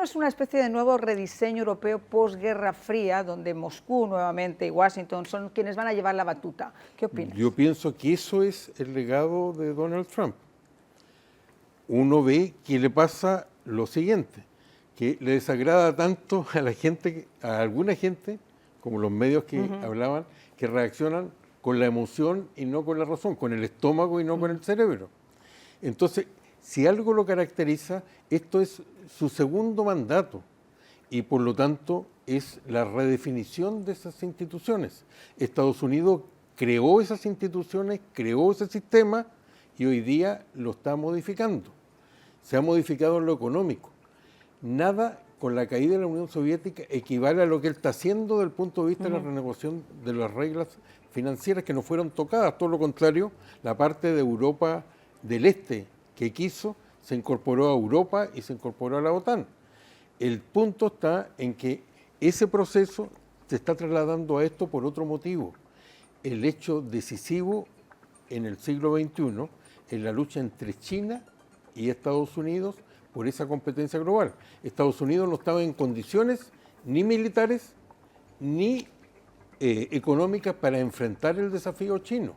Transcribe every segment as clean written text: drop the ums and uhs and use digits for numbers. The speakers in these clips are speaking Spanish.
no es una especie de nuevo rediseño europeo posguerra fría, donde Moscú nuevamente y Washington son quienes van a llevar la batuta? ¿Qué opinas? Yo pienso que eso es el legado de Donald Trump. Uno ve que le pasa lo siguiente, que le desagrada tanto a la gente, a alguna gente, como los medios que hablaban, que reaccionan con la emoción y no con la razón, con el estómago y no con el cerebro. Entonces, si algo lo caracteriza, esto es su segundo mandato y por lo tanto es la redefinición de esas instituciones. Estados Unidos creó esas instituciones, creó ese sistema y hoy día lo está modificando. Se ha modificado en lo económico. Nada con la caída de la Unión Soviética equivale a lo que él está haciendo desde el punto de vista de la renegociación de las reglas financieras que no fueron tocadas. Todo lo contrario, la parte de Europa del Este que quiso se incorporó a Europa y se incorporó a la OTAN. El punto está en que ese proceso se está trasladando a esto por otro motivo. El hecho decisivo en el siglo XXI es la lucha entre China y Estados Unidos por esa competencia global. Estados Unidos no estaba en condiciones ni militares ni económicas para enfrentar el desafío chino.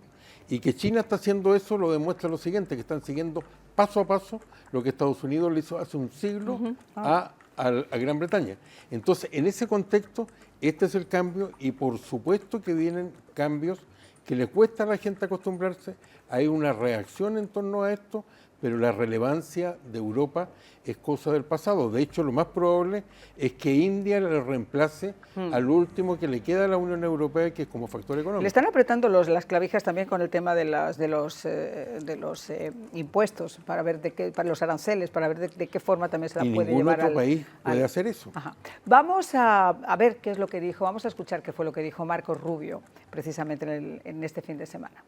Y que China está haciendo eso lo demuestra lo siguiente, que están siguiendo paso a paso lo que Estados Unidos le hizo hace un siglo a Gran Bretaña. Entonces, en ese contexto, este es el cambio y por supuesto que vienen cambios que le cuesta a la gente acostumbrarse. Hay una reacción en torno a esto, pero la relevancia de Europa es cosa del pasado. De hecho, lo más probable es que India le reemplace al último que le queda a la Unión Europea, que es como factor económico. Le están apretando las clavijas también con el tema de los impuestos, para ver para los aranceles, para ver de qué forma también se la puede llevar. Ningún otro país puede hacer eso. Ajá. Vamos a ver qué es lo que dijo, vamos a escuchar qué fue lo que dijo Marco Rubio, precisamente en este fin de semana.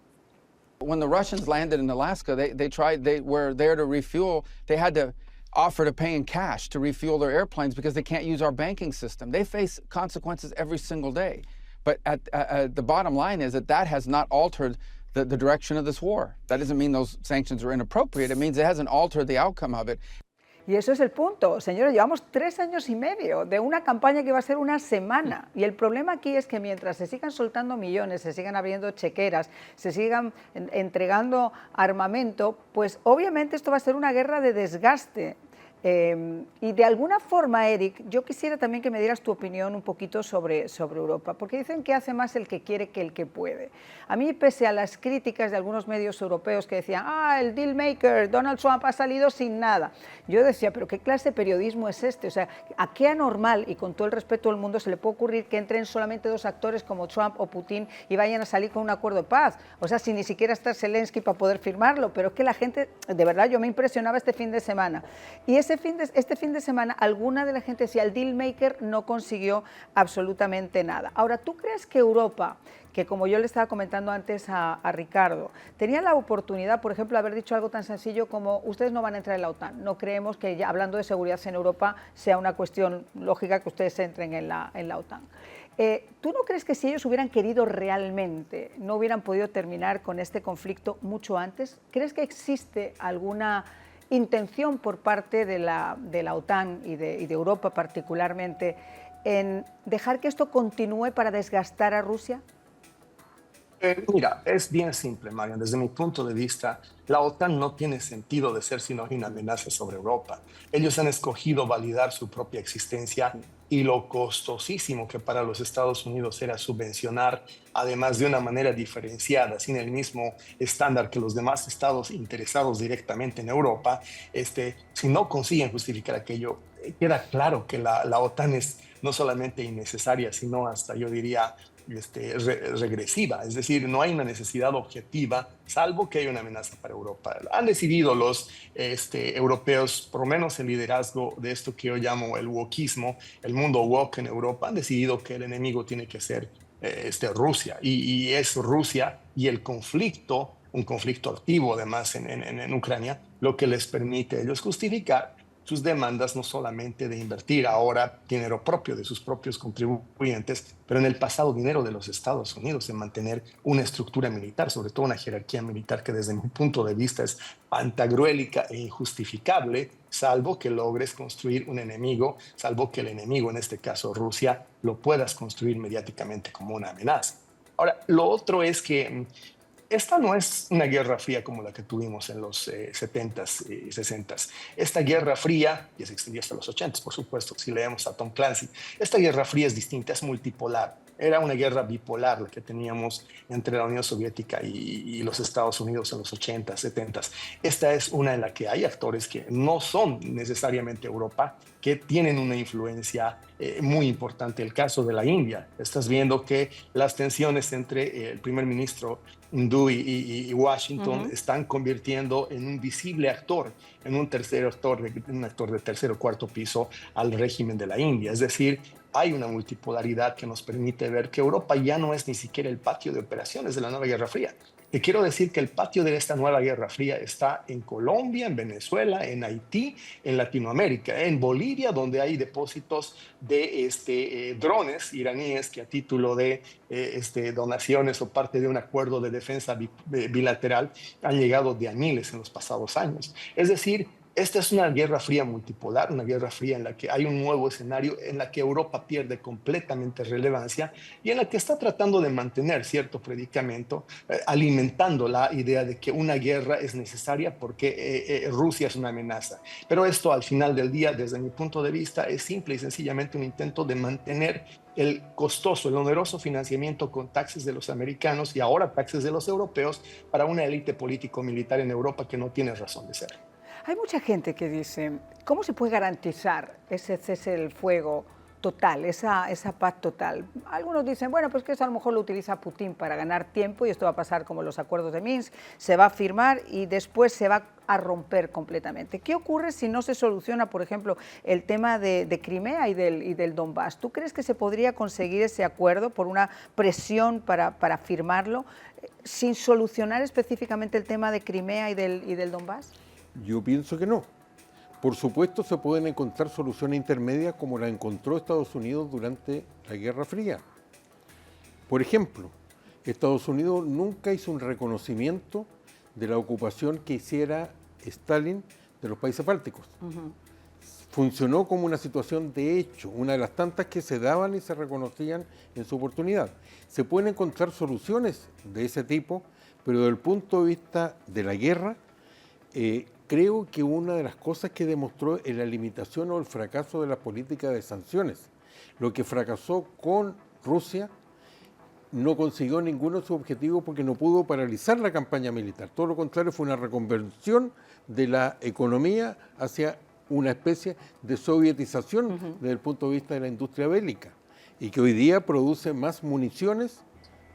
When the Russians landed in Alaska, they were there to refuel. They had to offer to pay in cash to refuel their airplanes because they can't use our banking system. They face consequences every single day. But the bottom line is that has not altered the direction of this war. That doesn't mean those sanctions are inappropriate. It means it hasn't altered the outcome of it. Y eso es el punto, señores, llevamos 3 años y medio de una campaña que va a ser una semana y el problema aquí es que mientras se sigan soltando millones, se sigan abriendo chequeras, se sigan entregando armamento, pues obviamente esto va a ser una guerra de desgaste. Y de alguna forma, Eric, yo quisiera también que me dieras tu opinión un poquito sobre Europa, porque dicen que hace más el que quiere que el que puede. A mí, pese a las críticas de algunos medios europeos que decían, el deal maker, Donald Trump ha salido sin nada, yo decía, pero ¿qué clase de periodismo es este? O sea, ¿a qué anormal, y con todo el respeto del mundo, se le puede ocurrir que entren solamente 2 actores como Trump o Putin y vayan a salir con un acuerdo de paz? O sea, sin ni siquiera estar Zelensky para poder firmarlo, pero es que la gente, de verdad, yo me impresionaba este fin de semana. Y este fin de semana, alguna de la gente decía, el deal maker no consiguió absolutamente nada. Ahora, ¿tú crees que Europa, que como yo le estaba comentando antes a Ricardo, tenía la oportunidad, por ejemplo, de haber dicho algo tan sencillo como ustedes no van a entrar en la OTAN? No creemos que, ya, hablando de seguridad en Europa, sea una cuestión lógica que ustedes entren en la OTAN. ¿Tú no crees que si ellos hubieran querido realmente, no hubieran podido terminar con este conflicto mucho antes? ¿Crees que existe alguna intención por parte de la OTAN y de Europa particularmente en dejar que esto continúe para desgastar a Rusia? Mira, es bien simple, Marian. Desde mi punto de vista, la OTAN no tiene sentido de ser sino una amenaza sobre Europa. Ellos han escogido validar su propia existencia y lo costosísimo que para los Estados Unidos era subvencionar, además de una manera diferenciada, sin el mismo estándar que los demás estados interesados directamente en Europa, si no consiguen justificar aquello, queda claro que la OTAN es no solamente innecesaria, sino hasta, yo diría, regresiva. Es decir, no hay una necesidad objetiva, salvo que hay una amenaza para Europa. Han decidido los europeos, por lo menos el liderazgo de esto que yo llamo el wokismo, el mundo woke en Europa, han decidido que el enemigo tiene que ser Rusia. Y es Rusia y el conflicto, un conflicto activo además en Ucrania, lo que les permite a ellos justificar sus demandas no solamente de invertir ahora dinero propio de sus propios contribuyentes, pero en el pasado dinero de los Estados Unidos, de mantener una estructura militar, sobre todo una jerarquía militar que desde mi punto de vista es pantagruélica e injustificable, salvo que logres construir un enemigo, salvo que el enemigo, en este caso Rusia, lo puedas construir mediáticamente como una amenaza. Ahora, lo otro es que esta no es una guerra fría como la que tuvimos en los 70s y 60s. Esta guerra fría, y se extendió hasta los 80s, por supuesto, si leemos a Tom Clancy, esta guerra fría es distinta, es multipolar. Era una guerra bipolar la que teníamos entre la Unión Soviética y los Estados Unidos en los 80s, 70s. Esta es una en la que hay actores que no son necesariamente Europa, que tienen una influencia muy importante. El caso de la India. Estás viendo que las tensiones entre el primer ministro hindú y Washington están convirtiendo en un visible actor, en un tercer actor, un actor de tercer o cuarto piso al régimen de la India. Es decir, hay una multipolaridad que nos permite ver que Europa ya no es ni siquiera el patio de operaciones de la nueva Guerra Fría. Te quiero decir que el patio de esta nueva Guerra Fría está en Colombia, en Venezuela, en Haití, en Latinoamérica, en Bolivia, donde hay depósitos de drones iraníes que a título de donaciones o parte de un acuerdo de defensa bilateral han llegado de a miles en los pasados años. Es decir, esta es una guerra fría multipolar, una guerra fría en la que hay un nuevo escenario, en la que Europa pierde completamente relevancia y en la que está tratando de mantener cierto predicamento, alimentando la idea de que una guerra es necesaria porque Rusia es una amenaza. Pero esto al final del día, desde mi punto de vista, es simple y sencillamente un intento de mantener el costoso, el oneroso financiamiento con taxes de los americanos y ahora taxes de los europeos para una élite político-militar en Europa que no tiene razón de ser. Hay mucha gente que dice, ¿cómo se puede garantizar ese cese del fuego total, esa paz total? Algunos dicen, bueno, pues que eso a lo mejor lo utiliza Putin para ganar tiempo y esto va a pasar como los acuerdos de Minsk, se va a firmar y después se va a romper completamente. ¿Qué ocurre si no se soluciona, por ejemplo, el tema de Crimea y del Donbass? ¿Tú crees que se podría conseguir ese acuerdo por una presión para firmarlo sin solucionar específicamente el tema de Crimea y del Donbass? Yo pienso que no. Por supuesto se pueden encontrar soluciones intermedias como la encontró Estados Unidos durante la Guerra Fría. Por ejemplo, Estados Unidos nunca hizo un reconocimiento de la ocupación que hiciera Stalin de los países bálticos. Funcionó como una situación de hecho, una de las tantas que se daban y se reconocían en su oportunidad. Se pueden encontrar soluciones de ese tipo, pero desde el punto de vista de la guerra, creo que una de las cosas que demostró es la limitación o el fracaso de la política de sanciones. Lo que fracasó con Rusia no consiguió ninguno de sus objetivos porque no pudo paralizar la campaña militar. Todo lo contrario, fue una reconversión de la economía hacia una especie de sovietización desde el punto de vista de la industria bélica y que hoy día produce más municiones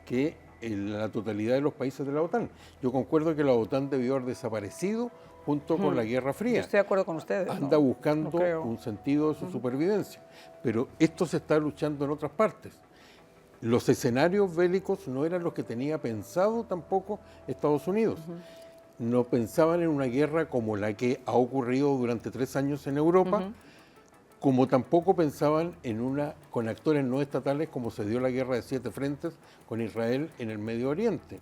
que en la totalidad de los países de la OTAN. Yo concuerdo que la OTAN debió haber desaparecido junto con la Guerra Fría. Yo estoy de acuerdo con ustedes. Anda buscando un sentido de su supervivencia. Pero esto se está luchando en otras partes. Los escenarios bélicos no eran los que tenía pensado tampoco Estados Unidos. No pensaban en una guerra como la que ha ocurrido durante 3 años en Europa, como tampoco pensaban en una con actores no estatales como se dio la guerra de 7 frentes con Israel en el Medio Oriente.